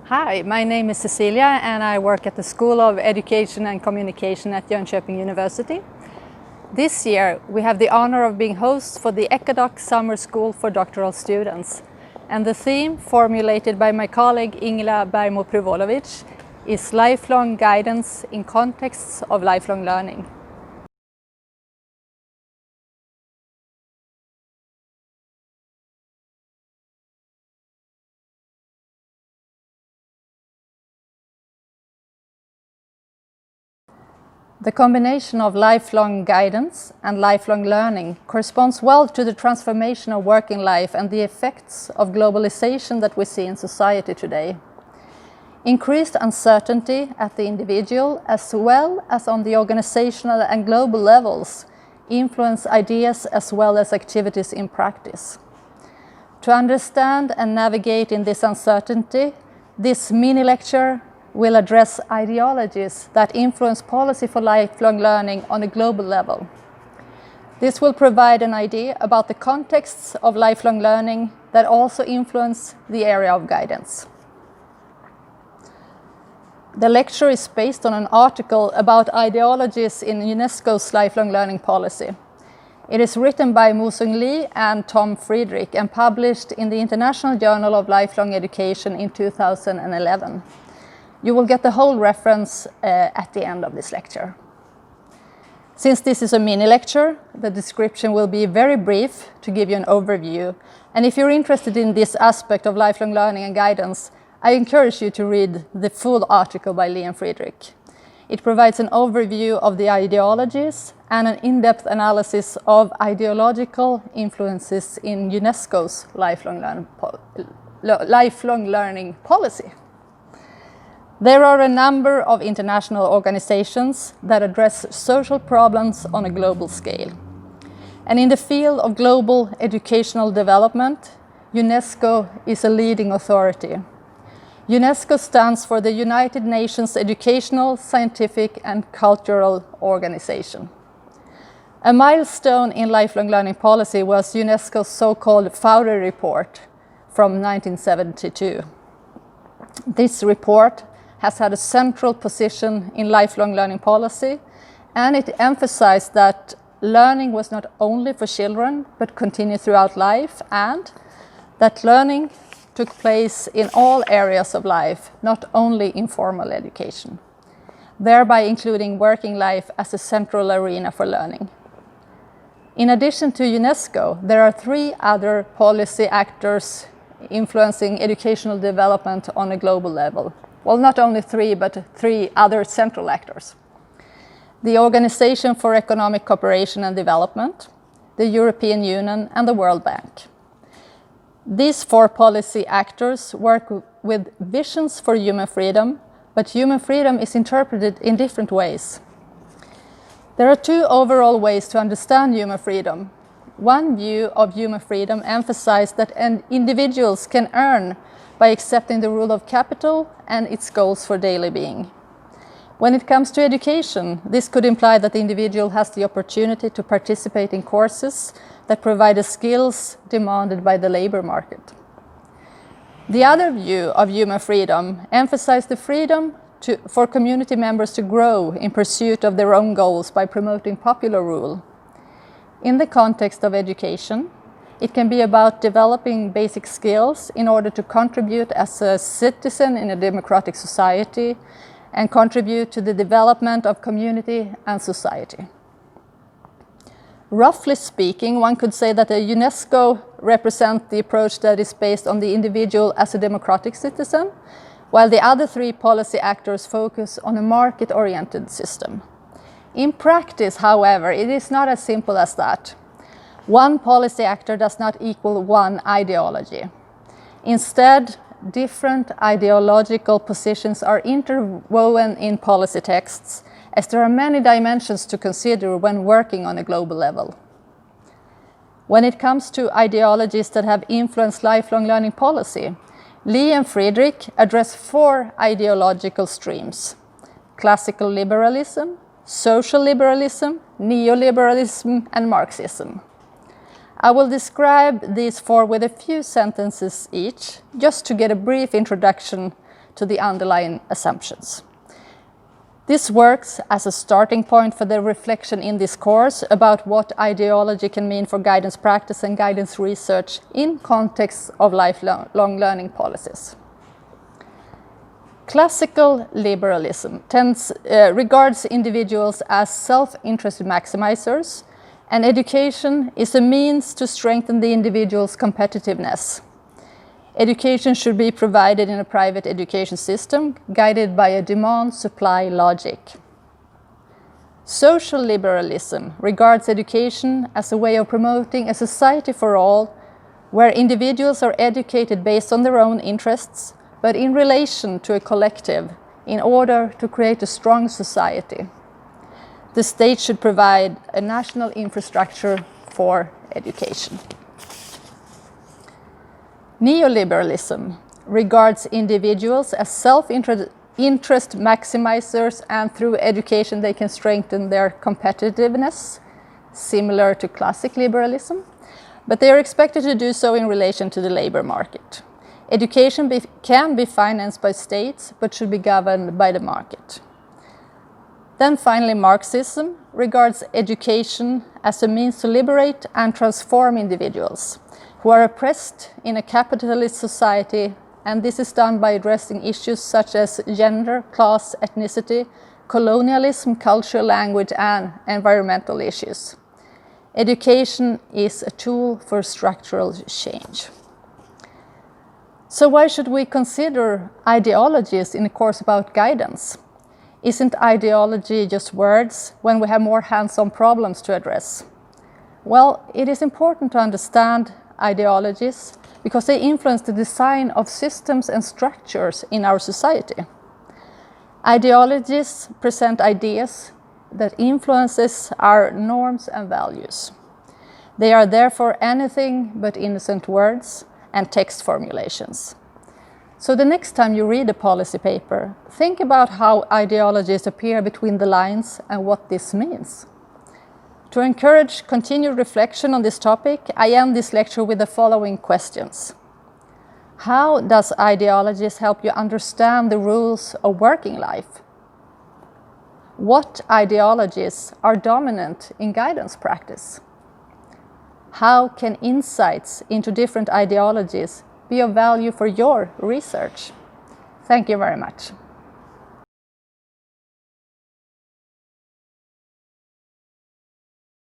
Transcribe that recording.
Hi, my name is Cecilia and I work at the School of Education and Communication at Jönköping University. This year we have the honor of being hosts for the ECADOC Summer School for doctoral students. And the theme, formulated by my colleague Ingela Bermo-Privolovic, is lifelong guidance in contexts of lifelong learning. The combination of lifelong guidance and lifelong learning corresponds well to the transformation of working life and the effects of globalization that we see in society today. Increased uncertainty at the individual as well as on the organizational and global levels influence ideas as well as activities in practice. To understand and navigate in this uncertainty, this mini-lecture will address ideologies that influence policy for lifelong learning on a global level. This will provide an idea about the contexts of lifelong learning that also influence the area of guidance. The lecture is based on an article about ideologies in UNESCO's lifelong learning policy. It is written by Mu-Sung Lee and Tom Friedrich and published in the International Journal of Lifelong Education in 2011. You will get the whole reference at the end of this lecture. Since this is a mini-lecture, the description will be very brief to give you an overview. And if you're interested in this aspect of lifelong learning and guidance, I encourage you to read the full article by Lee and Friedrich. It provides an overview of the ideologies and an in-depth analysis of ideological influences in UNESCO's lifelong learning policy. There are a number of international organizations that address social problems on a global scale. And in the field of global educational development, UNESCO is a leading authority. UNESCO stands for the United Nations Educational, Scientific and Cultural Organization. A milestone in lifelong learning policy was UNESCO's so-called Fowler Report from 1972. This report has had a central position in lifelong learning policy, and it emphasized that learning was not only for children but continued throughout life, and that learning took place in all areas of life, not only in formal education, thereby including working life as a central arena for learning. In addition to UNESCO, there are 3 other policy actors influencing educational development on a global level. Well, not only 3, but 3 other central actors. The Organization for Economic Cooperation and Development, the European Union, and the World Bank. These 4 policy actors work with visions for human freedom, but human freedom is interpreted in different ways. There are 2 overall ways to understand human freedom. One view of human freedom emphasizes that individuals can earn by accepting the rule of capital and its goals for daily being. When it comes to education, this could imply that the individual has the opportunity to participate in courses that provide the skills demanded by the labor market. The other view of human freedom emphasizes the freedom for community members to grow in pursuit of their own goals by promoting popular rule. In the context of education, it can be about developing basic skills in order to contribute as a citizen in a democratic society and contribute to the development of community and society. Roughly speaking, one could say that the UNESCO represents the approach that is based on the individual as a democratic citizen, while the other 3 policy actors focus on a market-oriented system. In practice, however, it is not as simple as that. One policy actor does not equal one ideology. Instead, different ideological positions are interwoven in policy texts, as there are many dimensions to consider when working on a global level. When it comes to ideologies that have influenced lifelong learning policy, Lee and Friedrich address 4 ideological streams: classical liberalism, social liberalism, neoliberalism, and Marxism. I will describe these 4 with a few sentences each, just to get a brief introduction to the underlying assumptions. This works as a starting point for the reflection in this course about what ideology can mean for guidance practice and guidance research in context of lifelong learning policies. Classical liberalism regards individuals as self-interested maximizers, and education is a means to strengthen the individual's competitiveness. Education should be provided in a private education system guided by a demand-supply logic. Social liberalism regards education as a way of promoting a society for all, where individuals are educated based on their own interests, but in relation to a collective, in order to create a strong society. The state should provide a national infrastructure for education. Neoliberalism regards individuals as self-interest maximizers, and through education they can strengthen their competitiveness, similar to classic liberalism, but they are expected to do so in relation to the labor market. Education can be financed by states, but should be governed by the market. Then finally, Marxism regards education as a means to liberate and transform individuals who are oppressed in a capitalist society, and this is done by addressing issues such as gender, class, ethnicity, colonialism, culture, language, and environmental issues. Education is a tool for structural change. So why should we consider ideologies in a course about guidance? Isn't ideology just words when we have more hands-on problems to address? Well, it is important to understand ideologies because they influence the design of systems and structures in our society. Ideologies present ideas that influences our norms and values. They are therefore anything but innocent words and text formulations. So the next time you read a policy paper, think about how ideologies appear between the lines and what this means. To encourage continued reflection on this topic, I end this lecture with the following questions. How does ideologies help you understand the rules of working life? What ideologies are dominant in guidance practice? How can insights into different ideologies be of value for your research? Thank you very much.